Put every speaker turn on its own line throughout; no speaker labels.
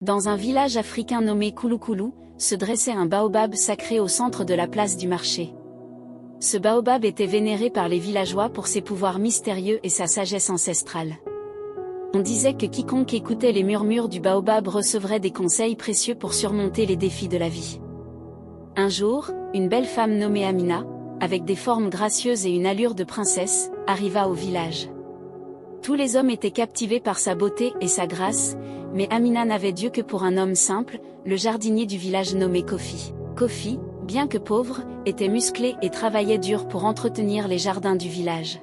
Dans un village africain nommé Kouloukoulou, se dressait un baobab sacré au centre de la place du marché. Ce baobab était vénéré par les villageois pour ses pouvoirs mystérieux et sa sagesse ancestrale. On disait que quiconque écoutait les murmures du baobab recevrait des conseils précieux pour surmonter les défis de la vie. Un jour, une belle femme nommée Amina, avec des formes gracieuses et une allure de princesse, arriva au village. Tous les hommes étaient captivés par sa beauté et sa grâce, mais Amina n'avait d'yeux que pour un homme simple, le jardinier du village nommé Kofi. Kofi, bien que pauvre, était musclé et travaillait dur pour entretenir les jardins du village.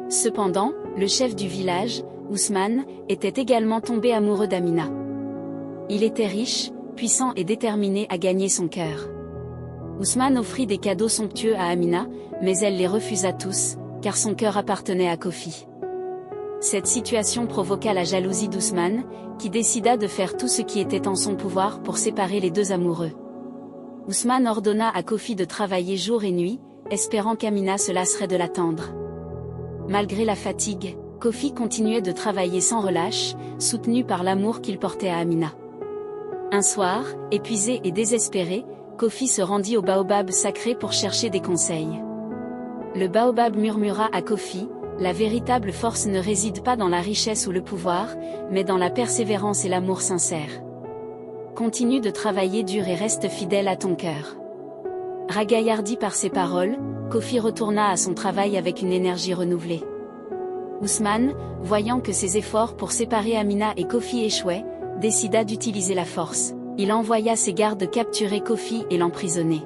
Cependant, le chef du village, Ousmane, était également tombé amoureux d'Amina. Il était riche, puissant et déterminé à gagner son cœur. Ousmane offrit des cadeaux somptueux à Amina, mais elle les refusa tous, car son cœur appartenait à Kofi. Cette situation provoqua la jalousie d'Ousmane, qui décida de faire tout ce qui était en son pouvoir pour séparer les deux amoureux. Ousmane ordonna à Kofi de travailler jour et nuit, espérant qu'Amina se lasserait de l'attendre. Malgré la fatigue, Kofi continuait de travailler sans relâche, soutenu par l'amour qu'il portait à Amina. Un soir, épuisé et désespéré, Kofi se rendit au baobab sacré pour chercher des conseils. Le baobab murmura à Kofi: la véritable force ne réside pas dans la richesse ou le pouvoir, mais dans la persévérance et l'amour sincère. Continue de travailler dur et reste fidèle à ton cœur. Ragaillardi par ces paroles, Kofi retourna à son travail avec une énergie renouvelée. Ousmane, voyant que ses efforts pour séparer Amina et Kofi échouaient, décida d'utiliser la force. Il envoya ses gardes capturer Kofi et l'emprisonner.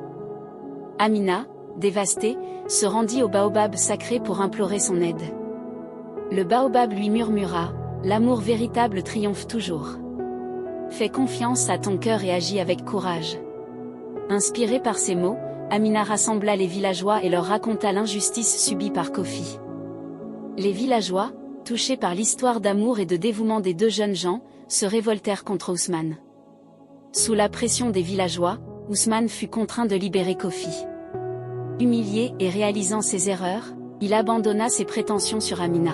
Amina, dévastée, se rendit au baobab sacré pour implorer son aide. Le baobab lui murmura: l'amour véritable triomphe toujours. Fais confiance à ton cœur et agis avec courage. Inspirée par ces mots, Amina rassembla les villageois et leur raconta l'injustice subie par Kofi. Les villageois, touchés par l'histoire d'amour et de dévouement des deux jeunes gens, se révoltèrent contre Ousmane. Sous la pression des villageois, Ousmane fut contraint de libérer Kofi. Humilié et réalisant ses erreurs, il abandonna ses prétentions sur Amina.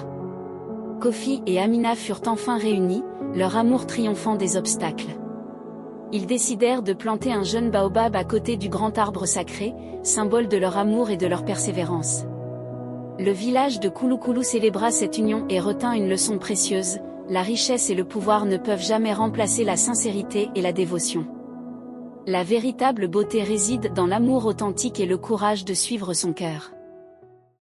Kofi et Amina furent enfin réunis, leur amour triomphant des obstacles. Ils décidèrent de planter un jeune baobab à côté du grand arbre sacré, symbole de leur amour et de leur persévérance. Le village de Kouloukoulou célébra cette union et retint une leçon précieuse: la richesse et le pouvoir ne peuvent jamais remplacer la sincérité et la dévotion. La véritable beauté réside dans l'amour authentique et le courage de suivre son cœur.